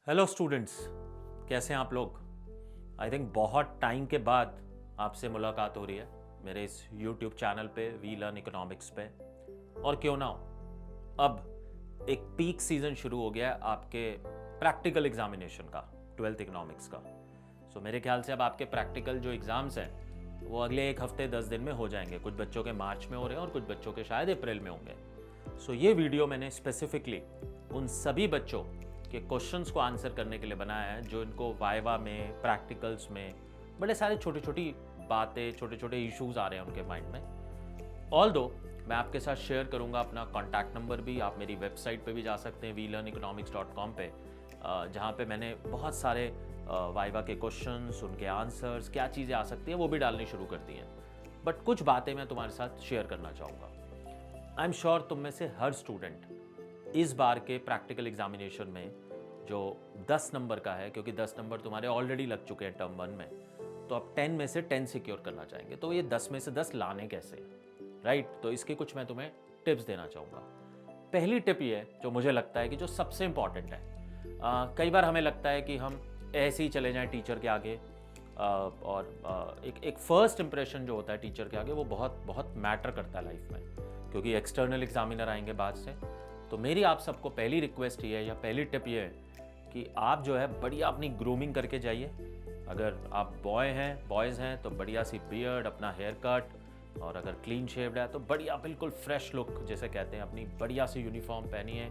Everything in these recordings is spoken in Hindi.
हेलो स्टूडेंट्स, कैसे हैं आप लोग। आई थिंक बहुत टाइम के बाद आपसे मुलाकात हो रही है मेरे इस यूट्यूब चैनल पे वी लर्न इकोनॉमिक्स पे। और क्यों ना हो, अब एक पीक सीजन शुरू हो गया है आपके प्रैक्टिकल एग्जामिनेशन का, 12th इकोनॉमिक्स का। सो मेरे ख्याल से अब आपके प्रैक्टिकल जो एग्ज़ाम्स हैं वो अगले एक हफ्ते 10 दिन में हो जाएंगे। कुछ बच्चों के मार्च में हो रहे हैं और कुछ बच्चों के शायद अप्रैल में होंगे। सो ये वीडियो मैंने स्पेसिफिकली उन सभी बच्चों के क्वेश्चंस को आंसर करने के लिए बनाया है जो इनको वाइवा में, प्रैक्टिकल्स में बड़े सारे छोटी छोटी बातें, छोटे छोटे इश्यूज आ रहे हैं उनके माइंड में। ऑल दो मैं आपके साथ शेयर करूंगा अपना कॉन्टैक्ट नंबर भी। आप मेरी वेबसाइट पे भी जा सकते हैं vlearneconomics.com पे, जहाँ पे मैंने बहुत सारे वाइवा के क्वेश्चंस, उनके आंसर्स, क्या चीज़ें आ सकती हैं वो भी डालनी शुरू कर दी हैं। बट कुछ बातें मैं तुम्हारे साथ शेयर करना चाहूँगा। आई एम श्योर तुम में से हर स्टूडेंट इस बार के प्रैक्टिकल एग्जामिनेशन में जो 10 नंबर का है, क्योंकि 10 नंबर तुम्हारे ऑलरेडी लग चुके हैं टर्म 1 में, तो आप 10 में से 10 सिक्योर करना चाहेंगे। तो ये 10 में से 10 लाने कैसे, राइट? तो इसके कुछ मैं तुम्हें टिप्स देना चाहूँगा। पहली टिप ये है जो मुझे लगता है कि जो सबसे इंपॉर्टेंट है। कई बार हमें लगता है कि हम ऐसे ही चले जाएं टीचर के आगे, और एक फर्स्ट इंप्रेशन जो होता है टीचर के आगे वो बहुत बहुत मैटर करता है लाइफ में, क्योंकि एक्सटर्नल एग्जामिनर आएंगे बाद से। तो मेरी आप सबको पहली रिक्वेस्ट ये है या पहली टिप ये है कि आप जो है बढ़िया अपनी ग्रूमिंग करके जाइए। अगर आप बॉयज़ हैं तो बढ़िया सी बियर्ड, अपना हेयर कट, और अगर क्लीन शेव्ड है तो बढ़िया बिल्कुल फ्रेश लुक जैसे कहते हैं, अपनी बढ़िया सी यूनिफॉर्म पहनिए,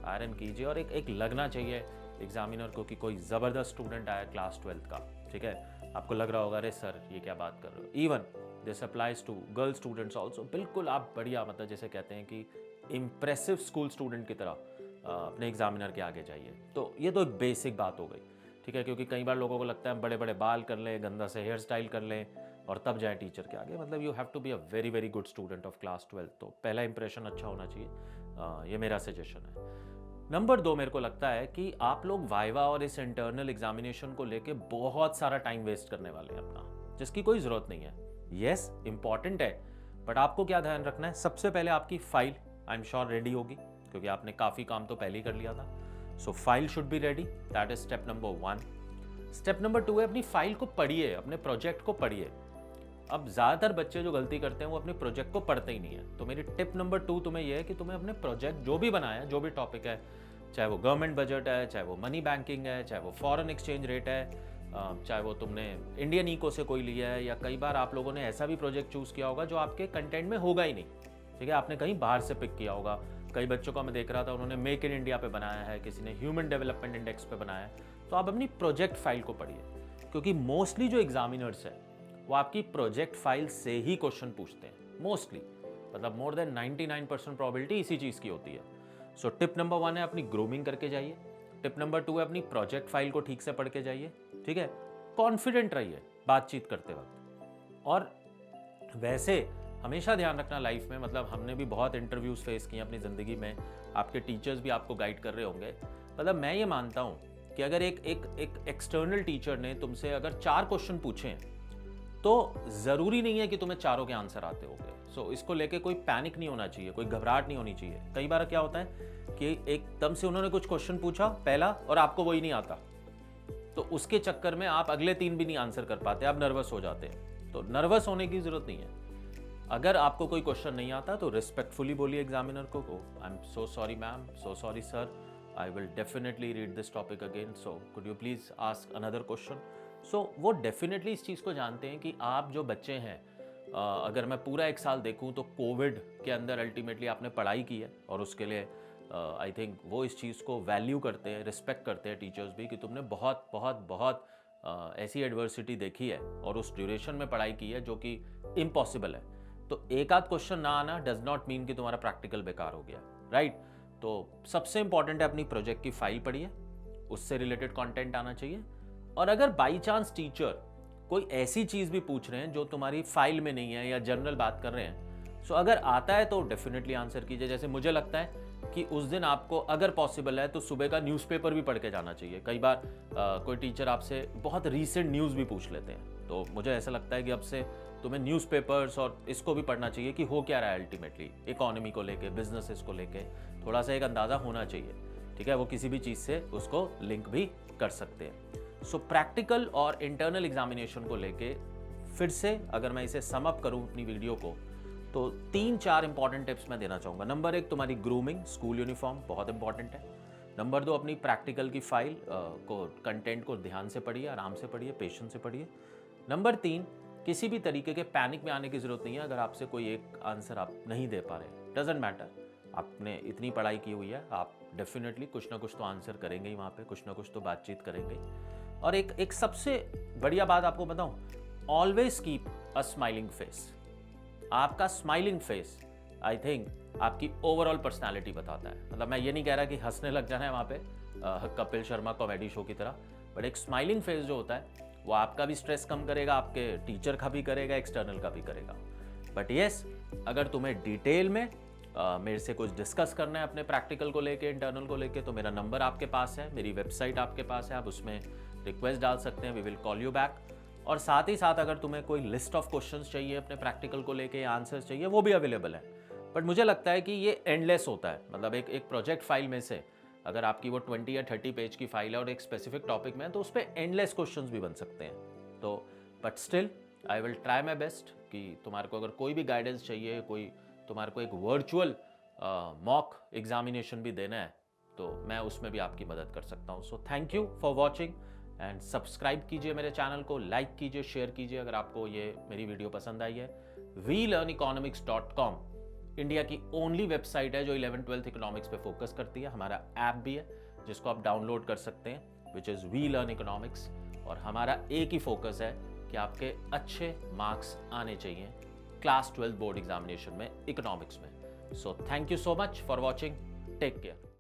आयरन कीजिए, और एक लगना चाहिए एग्जामिनर को कि कोई ज़बरदस्त स्टूडेंट आया क्लास 12th का। ठीक है, आपको लग रहा होगा अरे सर ये क्या बात कर रहे हो। Even this applies to girl students also. बिल्कुल आप बढ़िया, मतलब जैसे कहते हैं कि इम्प्रेसिव स्कूल स्टूडेंट की तरह अपने एग्जामिनर के आगे जाइए। तो ये तो एक बेसिक बात हो गई, ठीक है, क्योंकि कई बार लोगों को लगता है बड़े बड़े बाल कर लें, गंदा से हेयर स्टाइल कर लें और तब जाए टीचर के आगे। मतलब you have to be a very very good student of class 12th। तो पहला इंप्रेशन अच्छा होना चाहिए, ये मेरा सजेशन है। नंबर 2, मेरे को लगता है कि आप लोग वाइवा और इस इंटरनल एग्जामिनेशन को लेके बहुत सारा टाइम वेस्ट करने वाले हैं अपना, जिसकी कोई ज़रूरत नहीं है। येस, इंपॉर्टेंट है, बट आपको क्या ध्यान रखना है, सबसे पहले आपकी file I am sure ready होगी, क्योंकि आपने काफ़ी काम तो पहले ही कर लिया था। So file should be ready, that is step number 1। Step number 2 है अपनी फाइल को पढ़िए, अपने प्रोजेक्ट को पढ़िए। अब ज़्यादातर बच्चे जो गलती करते हैं वो अपने प्रोजेक्ट को पढ़ते ही नहीं है। तो मेरी टिप नंबर 2 तुम्हें यह है कि तुम्हें अपने प्रोजेक्ट जो भी बनाया है, जो भी टॉपिक है, चाहे वो गवर्नमेंट बजट है, चाहे वो मनी बैंकिंग है, चाहे वो फॉरेन एक्सचेंज रेट है, चाहे वो तुमने इंडियन इको से कोई लिया है, या कई बार आप लोगों ने ऐसा भी प्रोजेक्ट चूज़ किया होगा जो आपके कंटेंट में होगा ही नहीं। ठीक है, आपने कहीं बाहर से पिक किया होगा। कई बच्चों को मैं देख रहा था, उन्होंने मेक इन इंडिया पे बनाया है, किसी ने ह्यूमन डेवलपमेंट इंडेक्स पे बनाया है। तो आप अपनी प्रोजेक्ट फाइल को पढ़िए, क्योंकि मोस्टली जो एग्जामिनर्स है वो आपकी प्रोजेक्ट फाइल से ही क्वेश्चन पूछते हैं मोस्टली। मतलब मोर देन 99% प्रोबेबिलिटी इसी चीज़ की होती है। सो टिप नंबर 1 है अपनी ग्रूमिंग करके जाइए। टिप नंबर 2 है अपनी प्रोजेक्ट फाइल को ठीक से पढ़ के जाइए। ठीक है, कॉन्फिडेंट रहिए बातचीत करते वक्त। और वैसे हमेशा ध्यान रखना लाइफ में, मतलब हमने भी बहुत इंटरव्यूज फेस किए अपनी ज़िंदगी में, आपके टीचर्स भी आपको गाइड कर रहे होंगे। मतलब मैं ये मानता हूँ कि अगर एक एक्सटर्नल टीचर ने तुमसे अगर 4 क्वेश्चन पूछे हैं तो ज़रूरी नहीं है कि तुम्हें चारों के आंसर आते होंगे। सो इसको लेके कोई पैनिक नहीं होना चाहिए, कोई घबराहट नहीं होनी चाहिए। कई बार क्या होता है कि एकदम से उन्होंने कुछ क्वेश्चन पूछा पहला और आपको वही नहीं आता, तो उसके चक्कर में आप अगले 3 भी नहीं आंसर कर पाते, आप नर्वस हो जाते हैं। तो नर्वस होने की ज़रूरत नहीं है। अगर आपको कोई क्वेश्चन नहीं आता तो रिस्पेक्टफुली बोलिए एग्जामिनर को, I am so sorry ma'am, so sorry sir, I will definitely read this topic again, so could you please ask another question. So वो डेफिनेटली इस चीज़ को जानते हैं कि आप जो बच्चे हैं, अगर मैं पूरा 1 साल देखूं तो कोविड के अंदर अल्टीमेटली आपने पढ़ाई की है, और उसके लिए आई थिंक वो इस चीज़ को वैल्यू करते हैं, रिस्पेक्ट करते हैं टीचर्स भी, कि तुमने बहुत बहुत बहुत ऐसी एडवर्सिटी देखी है और उस ड्यूरेशन में पढ़ाई की है जो कि इम्पॉसिबल है। तो एक आध क्वेश्चन ना आना डज नॉट मीन कि तुम्हारा प्रैक्टिकल बेकार हो गया, राइट? तो सबसे इंपॉर्टेंट है अपनी प्रोजेक्ट की फाइल पढ़िए, उससे रिलेटेड कंटेंट आना चाहिए। और अगर बाई चांस टीचर कोई ऐसी चीज़ भी पूछ रहे हैं जो तुम्हारी फाइल में नहीं है या जनरल बात कर रहे हैं, सो अगर आता है तो डेफिनेटली आंसर कीजिए। जैसे मुझे लगता है कि उस दिन आपको अगर पॉसिबल है तो सुबह का न्यूज़पेपर भी पढ़ के जाना चाहिए। कई बार कोई टीचर आपसे बहुत रीसेंट न्यूज़ भी पूछ लेते हैं, तो मुझे ऐसा लगता है कि अब से तुम्हें न्यूज़पेपर्स और इसको भी पढ़ना चाहिए कि हो क्या रहा है अल्टीमेटली, इकोनॉमी को लेके, बिजनेसेस को लेके थोड़ा सा एक अंदाज़ा होना चाहिए, ठीक है। वो किसी भी चीज़ से उसको लिंक भी कर सकते हैं। सो प्रैक्टिकल और इंटरनल एग्जामिनेशन को लेके फिर से अगर मैं इसे सम अप करूं अपनी वीडियो को, तो 3-4 इंपॉर्टेंट टिप्स मैं देना चाहूँगा। नंबर 1, तुम्हारी ग्रूमिंग, स्कूल यूनिफॉर्म बहुत इंपॉर्टेंट है। नंबर 2, अपनी प्रैक्टिकल की फाइल को, कंटेंट को ध्यान से पढ़िए, आराम से पढ़िए, पेशेंस से पढ़िए। नंबर 3, किसी भी तरीके के पैनिक में आने की ज़रूरत नहीं है अगर आपसे कोई एक आंसर आप नहीं दे पा रहे। डजेंट मैटर, आपने इतनी पढ़ाई की हुई है, आप डेफिनेटली कुछ ना कुछ तो आंसर करेंगे ही वहाँ पे, कुछ ना कुछ तो बातचीत करेंगे। और एक सबसे बढ़िया बात आपको बताऊँ, always keep a smiling face. आपका स्माइलिंग फेस आई थिंक आपकी ओवरऑल पर्सनालिटी बताता है। मतलब मैं ये नहीं कह रहा कि हंसने लग जाना है वहाँ पे कपिल शर्मा कॉमेडी शो की तरह, बट एक स्माइलिंग फेस जो होता है वो आपका भी स्ट्रेस कम करेगा, आपके टीचर का भी करेगा, एक्सटर्नल का भी करेगा। बट येस, अगर तुम्हें डिटेल में मेरे से कुछ डिस्कस करना है अपने प्रैक्टिकल को लेके, इंटरनल को लेके, तो मेरा नंबर आपके पास है, मेरी वेबसाइट आपके पास है, आप उसमें रिक्वेस्ट डाल सकते हैं, we will call you back. और साथ ही साथ अगर तुम्हें कोई लिस्ट ऑफ क्वेश्चंस चाहिए अपने प्रैक्टिकल को लेके, आंसर्स चाहिए, वो भी अवेलेबल है। बट मुझे लगता है कि ये एंडलेस होता है। मतलब एक प्रोजेक्ट फाइल में से अगर आपकी वो 20 या 30 पेज की फाइल है और एक स्पेसिफिक टॉपिक में है, तो उस पर एंडलेस क्वेश्चंस भी बन सकते हैं। तो but still I will try my best कि तुम्हारे को अगर कोई भी गाइडेंस चाहिए, कोई तुम्हारे को एक वर्चुअल मॉक एग्जामिनेशन भी देना है, तो मैं उसमें भी आपकी मदद कर सकता हूँ। सो thank you for watching and subscribe कीजिए मेरे चैनल को, लाइक कीजिए, शेयर कीजिए अगर आपको ये मेरी वीडियो पसंद आई है। WeLearnEconomics.com इंडिया की ओनली वेबसाइट है जो 11th-12th इकोनॉमिक्स पे फोकस करती है। हमारा ऐप भी है जिसको आप डाउनलोड कर सकते हैं, which is We Learn Economics। और हमारा एक ही फोकस है कि आपके अच्छे मार्क्स आने चाहिए क्लास 12 बोर्ड एग्जामिनेशन में, इकोनॉमिक्स में। So thank you so much for watching, take care.